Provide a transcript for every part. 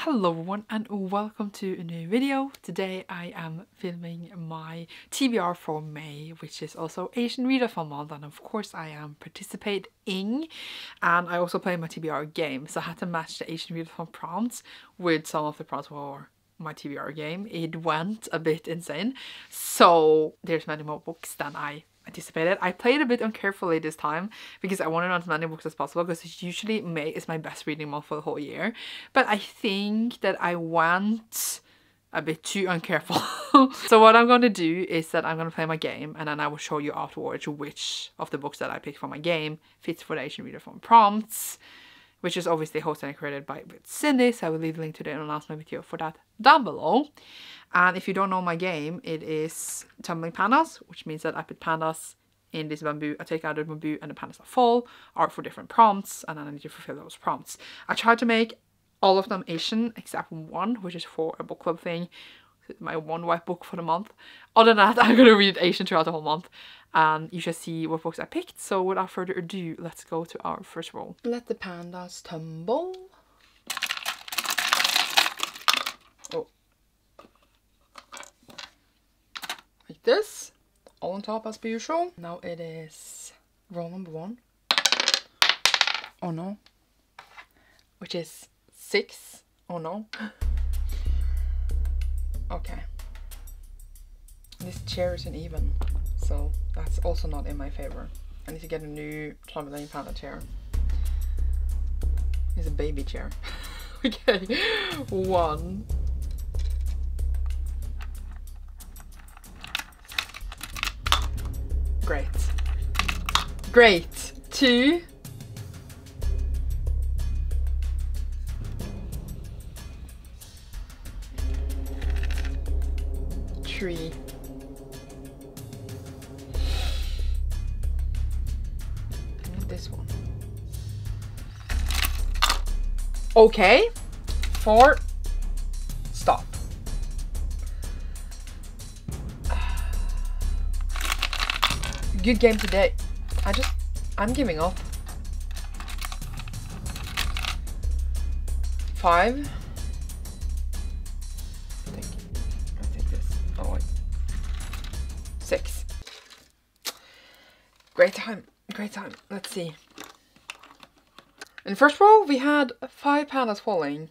Hello everyone and welcome to a new video. Today I am filming my TBR for May, which is also Asian Readathon month, and of course I am participating, and I also play my TBR game, so I had to match the Asian Readathon prompts with some of the prompts for my TBR game. It went a bit insane, so there's many more books than I anticipated. I played a bit uncarefully this time because I wanted as many books as possible, because usually May is my best reading month for the whole year, but I think that I went a bit too uncareful. So what I'm going to do is that I'm going to play my game, and then I will show you afterwards which of the books that I picked for my game fits for the Asian Readathon prompts, which is obviously hosted and created by Cindy, so I will leave the link to the announcement video for that down below. And if you don't know my game, it is Tumbling Pandas, which means that I put pandas in this bamboo, I take out the bamboo and the pandas that fall are for different prompts, and then I need to fulfill those prompts. I tried to make all of them Asian except one, which is for a book club thing, my one white book for the month. Other than that, I'm going to read Asian throughout the whole month, and you shall see what books I picked. So without further ado, let's go to our first roll. Let the pandas tumble. Oh. Like this, all on top as per usual. Now it is roll number 1. Oh no. Which is 6. Oh no. Okay. This chair isn't even, so that's also not in my favor. I need to get a new Tumbling Panda chair. It's a baby chair. Okay. 1. Great. Great. 2. Three. And this one. Okay. 4. Stop. Good game today. I'm giving up. 5. I'll take this. Oh wait. 6. Great time. Great time. Let's see. In the first row we had 5 pandas falling.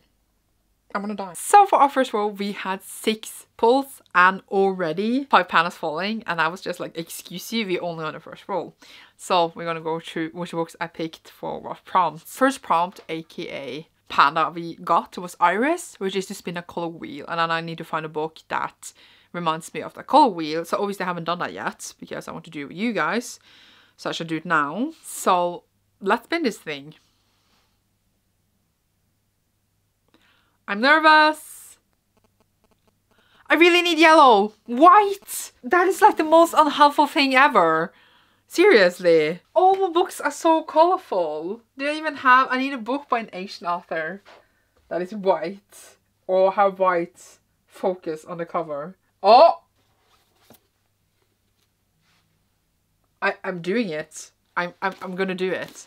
I'm gonna die. So for our first row we had 6 pulls and already 5 pandas falling, and I was just like, excuse you, we only on the first row. So we're gonna go through which books I picked for what prompts. First prompt, aka panda we got, was Iris, which is to spin a color wheel, and then I need to find a book that reminds me of the color wheel. So obviously I haven't done that yet because I want to do it with you guys, so I should do it now. So let's spin this thing. I'm nervous. I really need yellow. White! That is like the most unhelpful thing ever. Seriously. All my books are so colorful. Do I even have... I need a book by an Asian author that is white, or have white focus on the cover. Oh! I'm doing it. I'm gonna do it.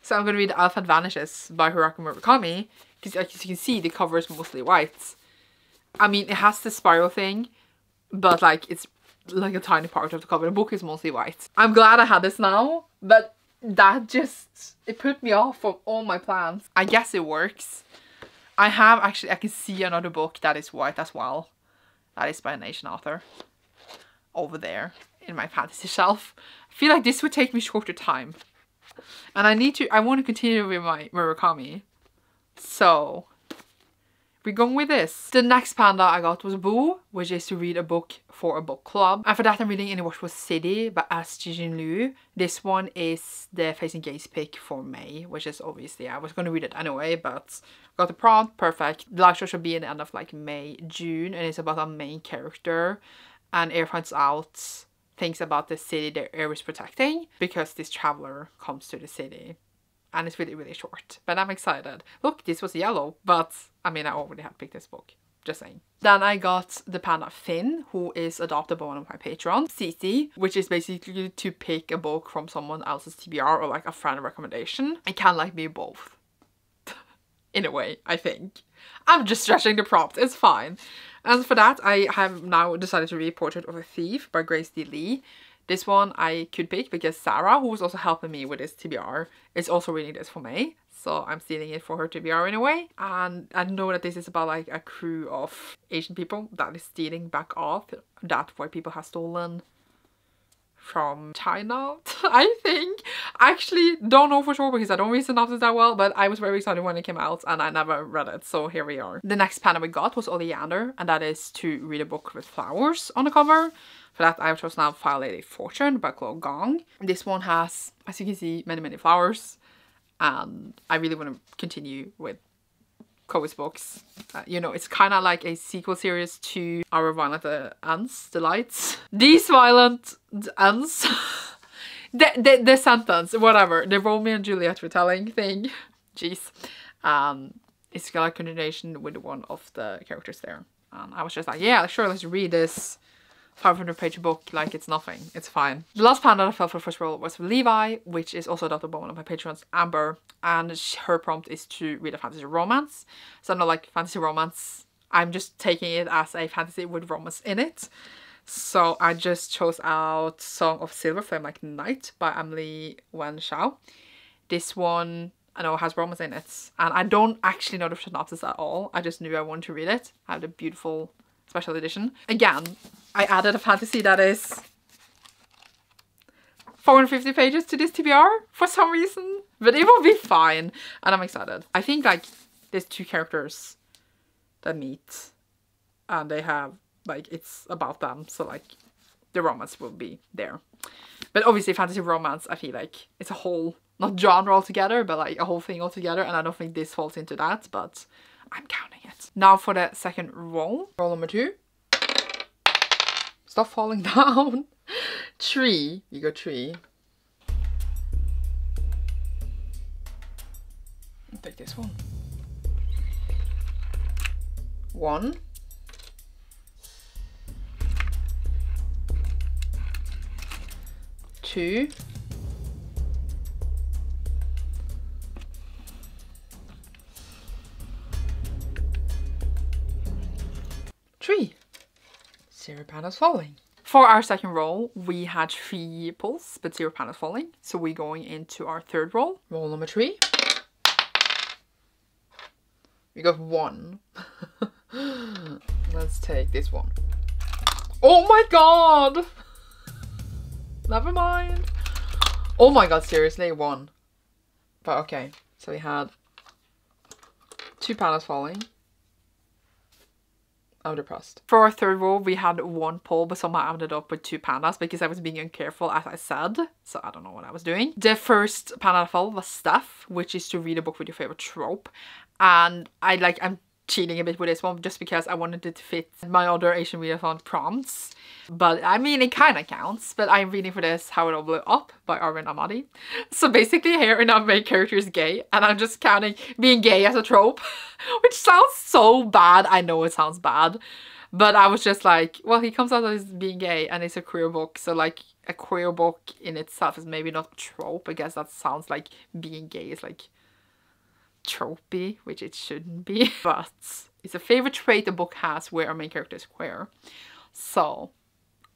So I'm gonna read Alpha Vanishes by Haruki Murakami, because as you can see the cover is mostly white. I mean, it has the spiral thing, but like it's like a tiny part of the cover. The book is mostly white. I'm glad I had this now, but that just, it put me off of all my plans. I guess it works. I can see another book that is white as well. That is by an Asian author. Over there in my fantasy shelf. I feel like this would take me shorter time. And I want to continue with my Murakami. So we're going with this. The next panda I got was Boo, which is to read a book for a book club. And for that I'm reading In the Watchful City by S. Jijin Liu. This one is the Facing Gaze pick for May, which is obviously, I was going to read it anyway, but got the prompt, perfect. The live show should be in the end of like May, June, and it's about a main character. And Air finds out things about the city that Air is protecting because this traveler comes to the city. And it's really, really short. But I'm excited. Look, this was yellow, but I mean, I already had picked this book. Just saying. Then I got the panda Finn, who is adopted by one of my patrons, Cici, which is basically to pick a book from someone else's TBR or like a friend recommendation. It can like be both. In a way, I think. I'm just stretching the prompt. It's fine. And for that, I have now decided to read Portrait of a Thief by Grace D. Lee. This one I could pick because Sarah, who was also helping me with this TBR, is also reading this for me. So I'm stealing it for her TBR in a way. And I know that this is about like a crew of Asian people that is stealing back off that white people have stolen from China, I think. I actually don't know for sure because I don't read synopsis that well, but I was very excited when it came out and I never read it, so here we are. The next panel we got was Oleander, and that is to read a book with flowers on the cover. For that, I've chosen out File Lady Fortune by Chloe Gong. This one has, as you can see, many flowers, and I really want to continue with Chloe's books. You know, it's kind of like a sequel series to Our Violent Ends, Delights. These Violent Ends. the sentence, whatever. The Romeo and Juliet retelling thing. Jeez. It's got a continuation with one of the characters there. I was just like, yeah, sure, let's read this 500-page book like it's nothing. It's fine. The last panel that I felt for the first roll was Levi, which is also adopted by one of my patrons, Amber, and her prompt is to read a fantasy romance. So not like fantasy romance. I'm just taking it as a fantasy with romance in it. So I just chose out Song of Silver, Flame Like Night by Emily Wen Shao. This one, I know, has romance in it, and I don't actually know the synopsis at all. I just knew I wanted to read it. I have the beautiful special edition. Again, I added a fantasy that is 450 pages to this TBR for some reason, but it will be fine, and I'm excited. I think like there's two characters that meet and they have like, it's about them, so like the romance will be there. But obviously fantasy romance, I feel like it's a whole, not genre altogether, but like a whole thing altogether, and I don't think this falls into that, but I'm counting it. Now for the second roll. Roll number 2. Stop falling down. 3. You got 3. I'll take this one. 1. 2. 3. 0 pandas falling. For our second roll, we had 3 pulls, but 0 pandas falling. So we're going into our third roll. Roll number 3. We got 1. Let's take this one. Oh my god! Never mind. Oh my god, seriously, 1. But okay, so we had 2 pandas falling. I'm depressed. For our third roll, we had 1 pull, but somehow I ended up with 2 pandas because I was being uncareful, as I said. So I don't know what I was doing. The first panda that fell was Steph, which is to read a book with your favorite trope. And I'm cheating a bit with this one just because I wanted it to fit my other Asian Readathon prompts. But I mean, it kind of counts. But I'm reading for this How It All Blew Up by Arvind Ahmadi. So basically here our main character is gay, and I'm just counting being gay as a trope, which sounds so bad. I know it sounds bad, but I was just like, well, he comes out as being gay and it's a queer book, so like a queer book in itself is maybe not a trope. I guess that sounds like being gay is like tropey, which it shouldn't be, but it's a favorite trait the book has where our main character is queer. So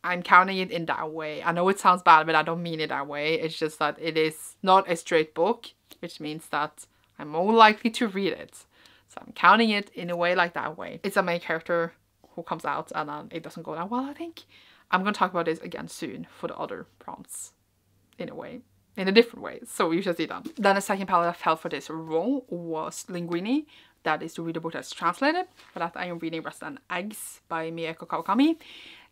I'm counting it in that way. I know it sounds bad, but I don't mean it that way. It's just that it is not a straight book, which means that I'm more likely to read it. So I'm counting it in a way like that way. It's a main character who comes out and then it doesn't go that well, I think. I'm going to talk about this again soon for the other prompts in a way. In a different way, so you should see them. Then the second palette I fell for this roll was Linguini. That is to read a book that's translated. For that I am reading Breast and Eggs by Mieko Kawakami.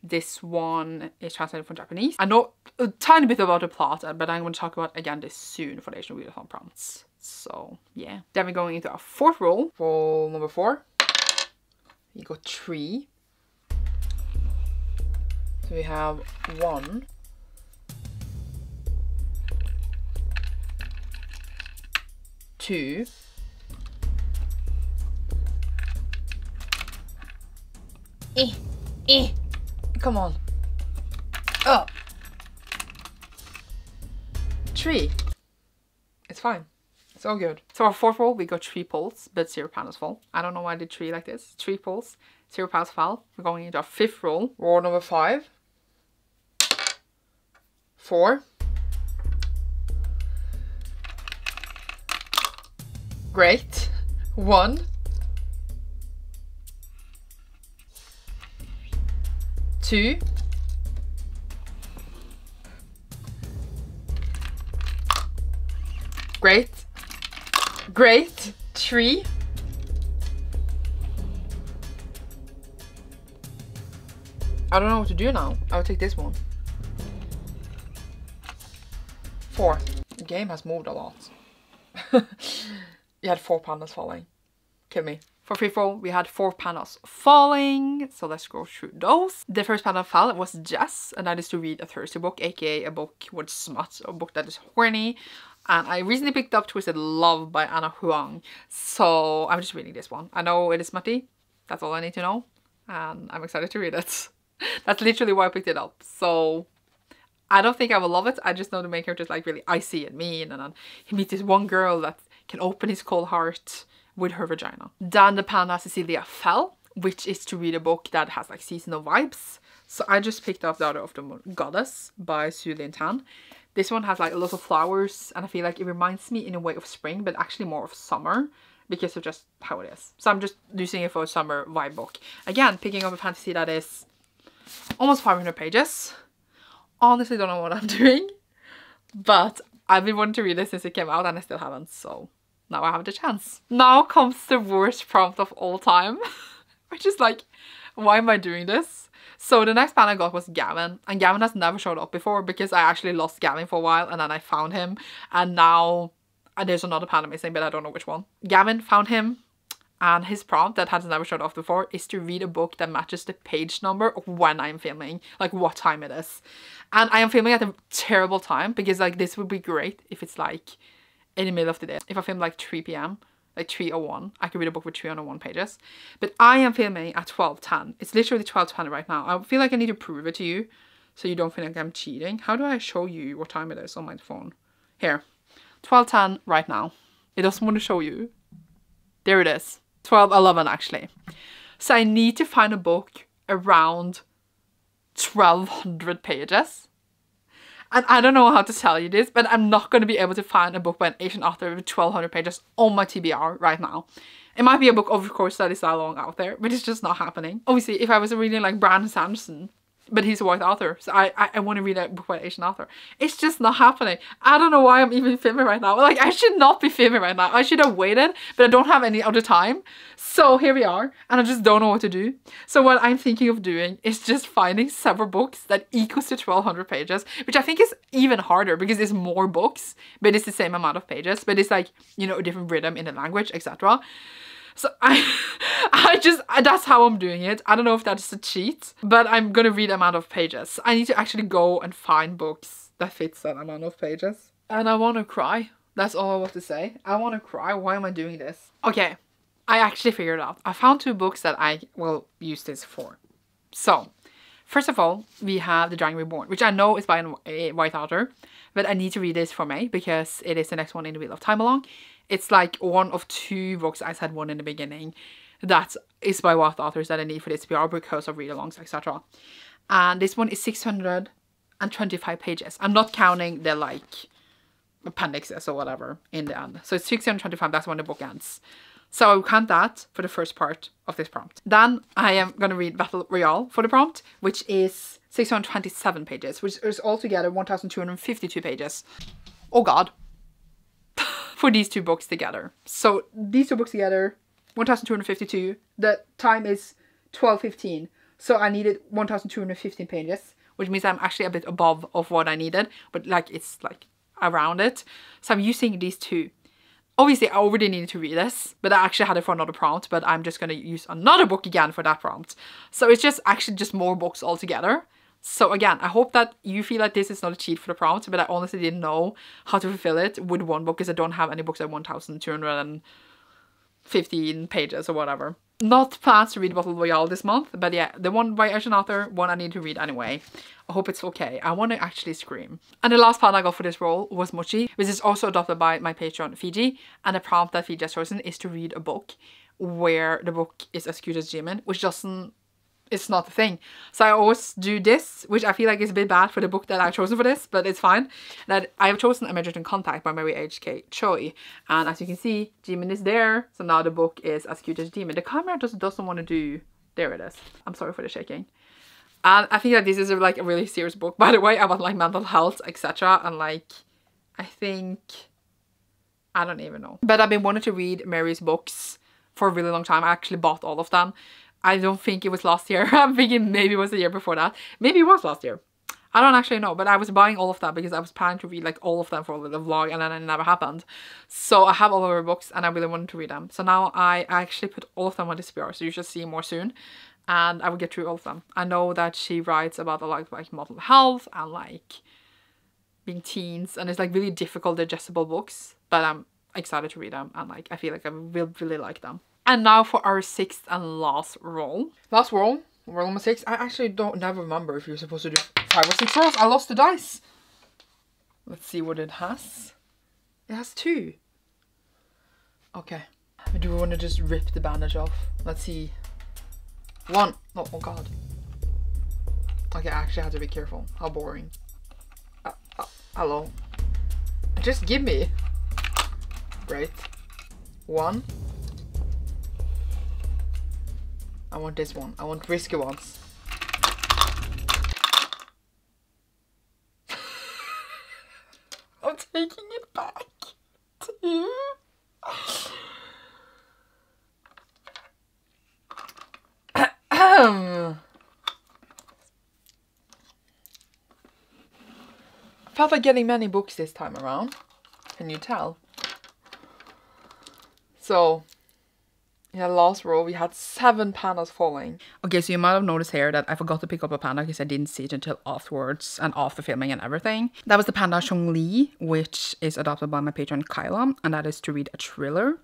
This one is translated from Japanese. I know a tiny bit about the plot, but I'm going to talk about again this soon for the Asian Readathon prompts. So yeah. Then we're going into our fourth roll. Roll number 4. You got 3. So we have 1. 2. Come on. 3. It's fine. So good. So our fourth roll, we got 3 pulls, but 0 panels fall. I don't know why I did 3 like this. 3 pulls, 0 panels fall. We're going into our 5th roll. Roll number 5. 4. Great. 1. 2. Great. Great. 3. I don't know what to do now. I'll take this one. 4. The game has moved a lot. You had 4 pandas falling. Kill me. For free roll, we had 4 pandas falling. So let's go through those. The first panda fell was Jess, and that is to read a Thursday book, aka a book with smut, a book that is horny. And I recently picked up Twisted Love by Anna Huang. So I'm just reading this one. I know it is smutty. That's all I need to know. And I'm excited to read it. That's literally why I picked it up. So I don't think I will love it. I just know the main character is like really icy and mean. And then he meets this one girl that can open his cold heart with her vagina. Then the panda Cecilia fell, which is to read a book that has like seasonal vibes. So I just picked up The Order of the Goddess by Su Lin Tan. This one has like a lot of flowers, and I feel like it reminds me in a way of spring, but actually more of summer because of just how it is. So I'm just using it for a summer vibe book. Again, picking up a fantasy that is almost 500 pages. Honestly don't know what I'm doing, but I've been wanting to read it since it came out and I still haven't, so now I have the chance. Now comes the worst prompt of all time, which is like, why am I doing this? So the next panda I got was Gavin, and Gavin has never showed up before because I actually lost Gavin for a while and then I found him, and now there's another panda missing, but I don't know which one. Gavin found him, and his prompt that has never showed up before is to read a book that matches the page number of when I'm filming, like what time it is. And I am filming at a terrible time because like this would be great if it's like in the middle of the day. If I film like 3 p.m, like 3:01, I could read a book with 301 pages. But I am filming at 12:10. It's literally 12:10 right now. I feel like I need to prove it to you so you don't feel like I'm cheating. How do I show you what time it is on my phone? Here, 12:10 right now. It doesn't want to show you. There it is. 12:11 actually. So I need to find a book around 1200 pages. And I don't know how to tell you this, but I'm not going to be able to find a book by an Asian author with 1200 pages on my TBR right now. It might be a book, of course, that is that long out there, but it's just not happening. Obviously, if I was reading like Brandon Sanderson, but he's a white author, so I want to read a book by an Asian author. It's just not happening. I don't know why I'm even filming right now. Like, I should not be filming right now. I should have waited, but I don't have any other time. So here we are, and I just don't know what to do. So what I'm thinking of doing is just finding several books that equals to 1200 pages, which I think is even harder because it's more books, but it's the same amount of pages, but it's like, you know, a different rhythm in the language, etc. So that's how I'm doing it. I don't know if that's a cheat, but I'm gonna read the amount of pages. I need to actually go and find books that fits that amount of pages. And I want to cry. That's all I want to say. I want to cry. Why am I doing this? Okay, I actually figured it out. I found 2 books that I will use this for. So, first of all, we have The Dragon Reborn, which I know is by a white author, but I need to read this for May because it is the next one in the Wheel of Time along. It's like one of 2 books. I said one in the beginning that is by white authors that I need for this TBR because of read-alongs, etc. And this one is 625 pages. I'm not counting the like appendixes or whatever in the end. So it's 625, that's when the book ends. So I'll count that for the first part of this prompt. Then I am going to read Battle Royale for the prompt, which is 627 pages, which is altogether 1252 pages. Oh god. For these 2 books together. So these 2 books together, 1252. The time is 12:15. So I needed 1215 pages, which means I'm actually a bit above of what I needed, but like it's like around it. So I'm using these 2. Obviously, I already needed to read this, but I actually had it for another prompt, but I'm just going to use another book again for that prompt. So it's just actually just more books altogether. So again, I hope that you feel like this is not a cheat for the prompt, but I honestly didn't know how to fulfill it with one book because I don't have any books at 1215 pages or whatever. not plans to read Battle Royale this month, but yeah, the one by Asian author, one I need to read anyway. I hope it's okay. I want to actually scream. And the last panda I got for this role was Mochi, which is also adopted by my patron Fiji. And the prompt that Fiji has chosen is to read a book where the book is as cute as Jimin, which doesn't, it's not the thing. So I always do this, which I feel like is a bit bad for the book that I've chosen for this, but it's fine. That I have chosen Emergent in Contact by Mary H.K. Choi. And as you can see, Jimin is there. So now the book is as cute as Jimin. The camera just doesn't want to do, there it is. I'm sorry for the shaking. And I think that this is like a really serious book, by the way, about like mental health, etc. And like, I think, I don't even know. But I've been wanting to read Mary's books for a really long time. I actually bought all of them. I don't think it was last year. I'm thinking maybe it was the year before that. Maybe it was last year. I don't actually know, but I was buying all of them because I was planning to read like all of them for a little vlog, and then it never happened. So I have all of her books and I really wanted to read them. So now I actually put all of them on TBR, so you should see more soon. And I will get through all of them. I know that she writes about a lot like mental health and like being teens, and it's like really difficult, digestible books, but I'm excited to read them, and like I feel like I will really like them. And now for our sixth and last roll. Last roll number 6. I actually never remember if you're supposed to do 5 or 6 rolls. I lost the dice. Let's see what it has. It has 2. Okay. Do we want to just rip the bandage off? Let's see. 1. Oh, oh god. Okay, I actually have to be careful. How boring. Hello. Just give me. Great. 1. I want this one. I want risky ones. I'm taking it back. 2. I felt like getting many books this time around. Can you tell? So, in the last row, we had 7 pandas falling. Okay, so you might have noticed here that I forgot to pick up a panda because I didn't see it until afterwards and after filming and everything. That was the panda Chongli, which is adopted by my patron Kyla, and that is to read a thriller.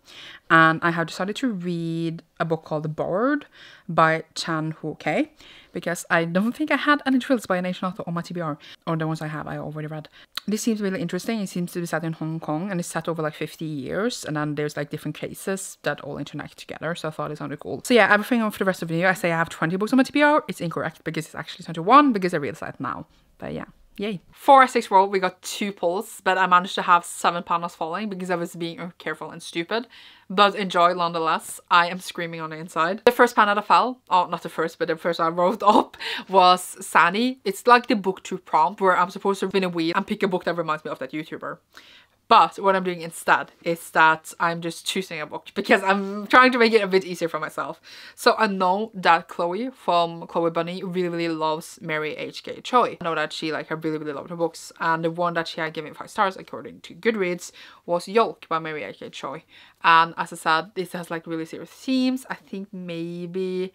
And I have decided to read a book called The Bard by Chan Ho Kei, because I don't think I had any thrillers by an Asian author on my TBR, or the ones I have I already read. This seems really interesting. It seems to be set in Hong Kong, and it's set over like 50 years, and then there's like different cases that all interconnect together, so I thought it sounded cool. So yeah, everything for the rest of the video, I say I have 20 books on my TBR. It's incorrect because it's actually 21 because I realized that now. But yeah. Yay. For our 6th roll, we got 2 pulls, but I managed to have 7 pandas falling because I was being careful and stupid. But enjoy nonetheless. I am screaming on the inside. The first panda that fell, oh not the first, but the first I wrote up was Sani. It's like the BOOKCLUB prompt where I'm supposed to spin a wheel and pick a book that reminds me of that YouTuber. But what I'm doing instead is that I'm just choosing a book because I'm trying to make it a bit easier for myself. So I know that Chloe from Chloe Bunny really loves Mary H.K. Choi. I know that she like really loved her books, and the one that she had given 5 stars according to Goodreads was Yolk by Mary H.K. Choi. And as I said, this has like really serious themes. I think maybe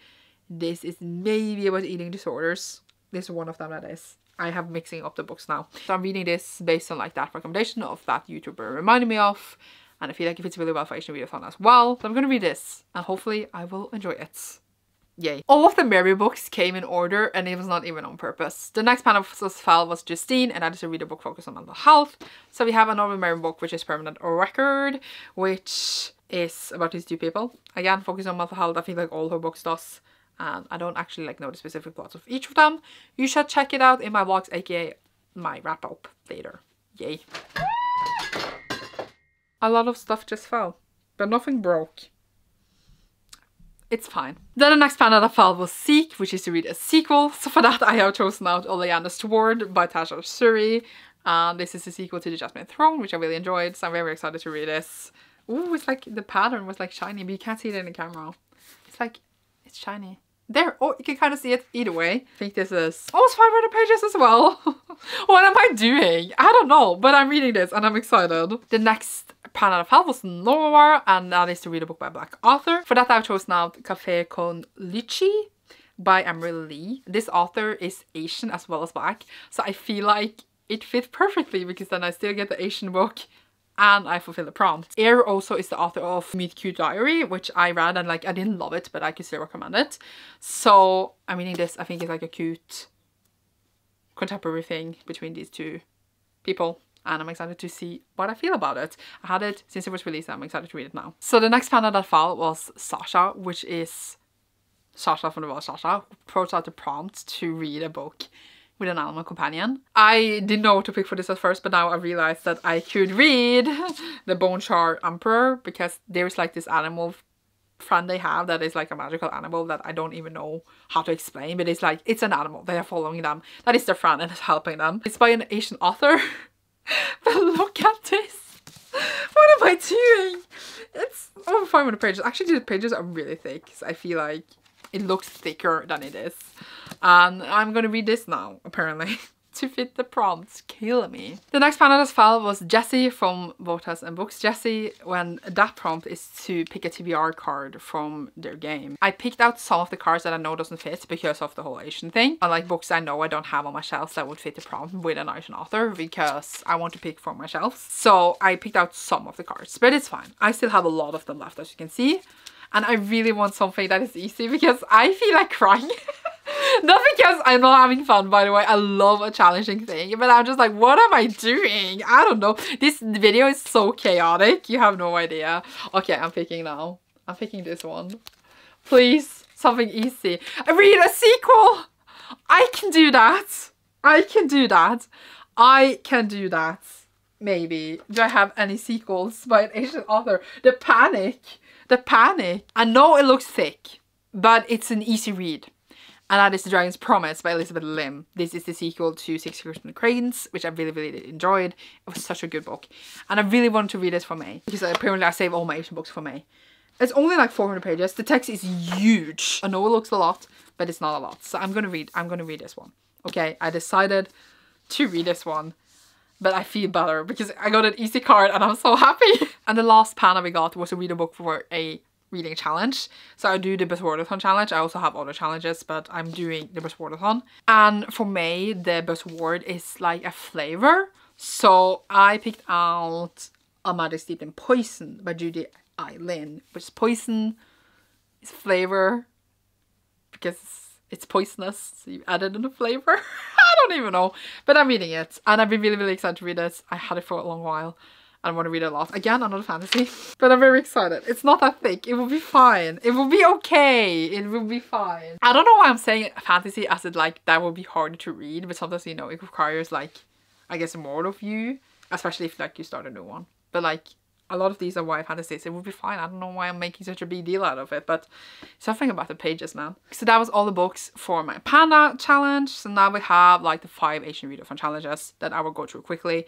this is maybe about eating disorders. This is one of them that is. I have mixing up the books now. So I'm reading this based on like that recommendation of that YouTuber reminded me of. And I feel like if it's really well for Asian Readathon as well. So I'm gonna read this and hopefully I will enjoy it. Yay. All of the Mary books came in order, and it was not even on purpose. The next panda file was Justine, and that is a reader book focused on mental health. So we have another Mary book, which is Permanent Record, which is about these 2 people. Again, focused on mental health. I feel like all her books does. And I don't actually like know the specific plots of each of them. You should check it out in my vlogs, aka my wrap up later. Yay. A lot of stuff just fell, but nothing broke. It's fine. Then the next panda that fell was Seek, which is to read a sequel. So for that I have chosen out Oleander's Sword by Tasha Suri. This is a sequel to The Jasmine Throne, which I really enjoyed, so I'm very excited to read this. Ooh, it's like the pattern was like shiny, but you can't see it in the camera. It's like, it's shiny. There, oh, you can kind of see it either way. I think this is almost 500 pages as well. What am I doing? I don't know, but I'm reading this and I'm excited. The next panda that fell was Noir, and that is to read a book by a Black author. For that I've chosen out Café con Lychee by Emery Lee. This author is Asian as well as Black, so I feel like it fits perfectly because then I still get the Asian book and I fulfilled the prompt. Air also is the author of Meet Cute Diary, which I read and like I didn't love it, but I could still recommend it. So I'm reading this. I think it's like a cute contemporary thing between these two people, and I'm excited to see what I feel about it. I had it since it was released, and I'm excited to read it now. So the next panda that fell was Sasha, which is Sasha from the world Sasha, who wrote out the prompt to read a book with an animal companion. I didn't know what to pick for this at first, but now I realized that I could read the Bone Char Emperor, because there's like this animal friend they have that is like a magical animal that I don't even know how to explain, but it's like, it's an animal, they are following them, that is their friend and is helping them. It's by an Asian author. But look at this. What am I doing? It's over 500 pages. Actually, the pages are really thick, so I feel like it looks thicker than it is. And I'm gonna read this now, apparently, to fit the prompts. Kill me. The next panda that fell was Jessie from Voters and Books. Jessie, when that prompt is to pick a TBR card from their game. I picked out some of the cards that I know doesn't fit because of the whole Asian thing. Unlike books I know I don't have on my shelves that would fit the prompt with an Asian author, because I want to pick from my shelves. So I picked out some of the cards, but it's fine. I still have a lot of them left, as you can see. And I really want something that is easy because I feel like crying. Not because I'm not having fun, by the way. I love a challenging thing, but I'm just like, what am I doing? I don't know. This video is so chaotic. You have no idea. Okay, I'm picking now. I'm picking this one. Please, something easy. Read a sequel. I can do that. I can do that. I can do that. Maybe. Do I have any sequels by an Asian author? The Panic. The Panic. I know it looks thick, but it's an easy read. And that is The Dragon's Promise by Elizabeth Lim. This is the sequel to Six Christmas Cranes, which I really enjoyed. It was such a good book. And I really wanted to read this for May, because apparently I save all my Asian books for May. It's only like 400 pages. The text is huge. I know it looks a lot, but it's not a lot. So I'm gonna read this one. Okay, I decided to read this one. But I feel better because I got an easy card and I'm so happy. And the last panda we got was to read a book for a reading challenge. So I do the Readathon challenge. I also have other challenges, but I'm doing the Readathon. And for May, the buzzword is like a flavor. So I picked out A Magic Steeped in Poison by Judy Eileen, which is poison, is flavor, because it's poisonous, so you added in a flavor. I don't even know, but I'm reading it and I've been really excited to read it. I had it for a long while and I want to read it a lot. Again, another fantasy, but I'm very excited. It's not that thick. It will be fine. It will be okay. It will be fine. I don't know why I'm saying fantasy as it like that will be hard to read, but sometimes, you know, it requires like, I guess, more of you, especially if like you start a new one. But like, a lot of these are YA fantasies. It would be fine. I don't know why I'm making such a big deal out of it, but something about the pages, man. So that was all the books for my panda challenge. So now we have like the 5 Asian readathon challenges that I will go through quickly.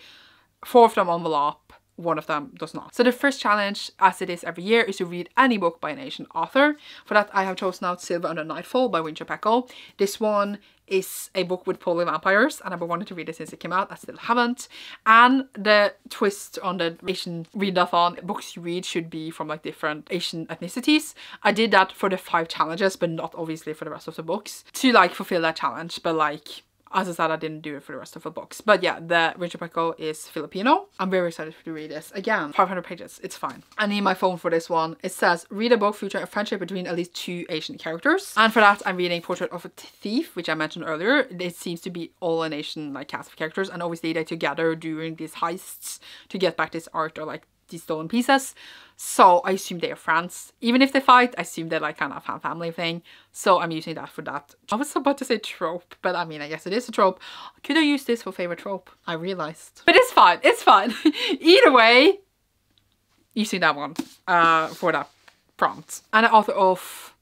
4 of them envelope, 1 of them does not. So the first challenge, as it is every year, is to read any book by an Asian author. For that, I have chosen out Silver Under Nightfall by Winter Peckle. This one is a book with polar vampires, and I've been wanting to read it since it came out. I still haven't. And the twist on the Asian readathon, books you read should be from like different Asian ethnicities. I did that for the 5 challenges, but not obviously for the rest of the books, to like fulfill that challenge. But like, as I said, I didn't do it for the rest of the books. But yeah, the Winter Peckle is Filipino. I'm very excited to read this. Again, 500 pages, it's fine. I need my phone for this one. It says, read a book featuring a friendship between at least 2 Asian characters. And for that, I'm reading Portrait of a Thief, which I mentioned earlier. It seems to be all an Asian like cast of characters, and obviously they together during these heists to get back this art or like these stolen pieces. So I assume they are friends. Even if they fight, I assume they're like kind of a family thing. So I'm using that for that. I was about to say trope, but I mean, I guess it is a trope. Could I use this for favorite trope? I realized. But it's fine. It's fine. Either way, using that one for that prompt. And the author of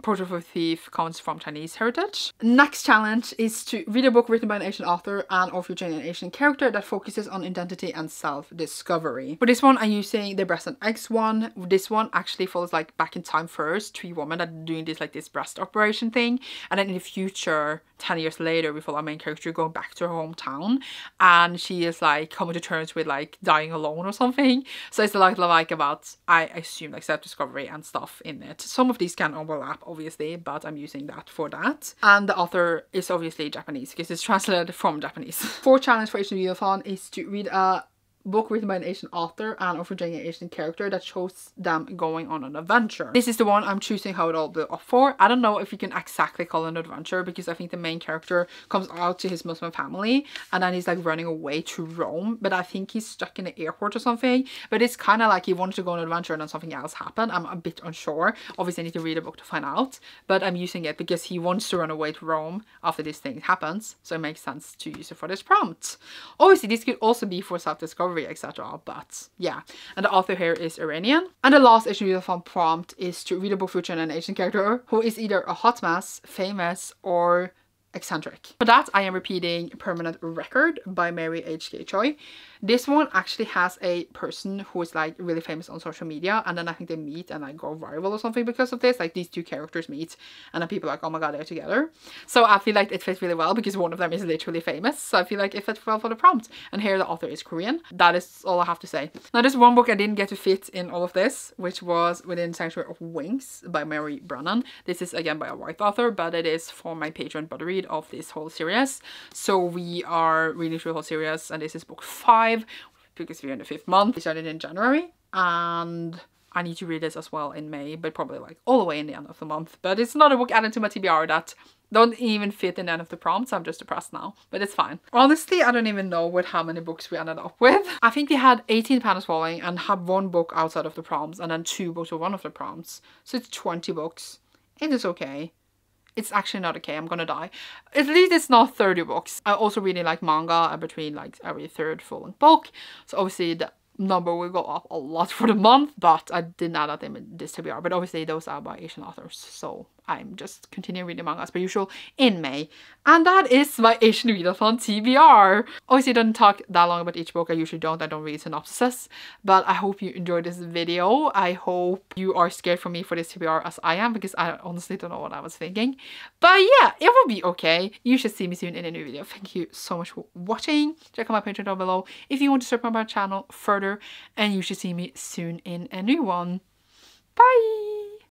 Portrait of a Thief comes from Chinese heritage. Next challenge is to read a book written by an Asian author and or featuring an Asian character that focuses on identity and self-discovery. For this one, I'm using the Breast and Eggs one. This one actually follows like back in time first, 3 women that are doing this like this breast operation thing, and then in the future, 10 years later, we follow our main character going back to her hometown, and she is like coming to terms with like dying alone or something. So it's like about, I assume, like self-discovery and stuff in it. Some of these can overlap, obviously, but I'm using that for that. And the author is obviously Japanese because it's translated from Japanese. 4th challenge for Asian readathon is to read a book written by an Asian author and offering an Asian character that shows them going on an adventure. This is the one I'm choosing how it all built up for. I don't know if you can exactly call it an adventure, because I think the main character comes out to his Muslim family and then he's like running away to Rome, but I think he's stuck in the airport or something. But it's kind of like he wanted to go on an adventure and then something else happened. I'm a bit unsure. Obviously I need to read a book to find out, but I'm using it because he wants to run away to Rome after this thing happens, so it makes sense to use it for this prompt. Obviously this could also be for self-discovery, etc. But yeah, and the author here is Iranian. And the last Asian Readathon prompt is to read a book featuring an Asian character who is either a hot mess, famous, or eccentric. For that, I am repeating Permanent Record by Mary H.K. Choi. This one actually has a person who is like really famous on social media, and then I think they meet and like go viral or something because of this. Like these two characters meet and then people are like, oh my god, they're together. So I feel like it fits really well because one of them is literally famous. So I feel like it fits well for the prompt. And here the author is Korean. That is all I have to say. Now there's one book I didn't get to fit in all of this, which was Within Sanctuary of Wings by Mary Brennan. This is again by a white author, but it is for my Patreon buddy read of this whole series. So we are reading through the whole series, and this is book 5 because we're in the 5th month. We started in January and I need to read this as well in May, but probably like all the way in the end of the month. But it's another book added to my TBR that don't even fit in the end of the prompts. I'm just depressed now, but it's fine. Honestly, I don't even know with how many books we ended up with. I think we had 18 pandas falling and had 1 book outside of the prompts and then 2 books with one of the prompts. So it's 20 books. It is okay. It's actually not okay, I'm gonna die. At least it's not 30 books. I also really like manga between like every 3rd full-length book. So obviously the number will go up a lot for the month, but I did not add them in this TBR. But obviously those are by Asian authors, so I'm just continuing reading manga as per usual in May. And that is my Asian Readathon TBR. Obviously I don't talk that long about each book. I usually don't. I don't read synopsises. But I hope you enjoyed this video. I hope you are scared for me for this TBR as I am, because I honestly don't know what I was thinking. But yeah, it will be okay. You should see me soon in a new video. Thank you so much for watching. Check out my Patreon down below if you want to support my channel further. And you should see me soon in a new one. Bye!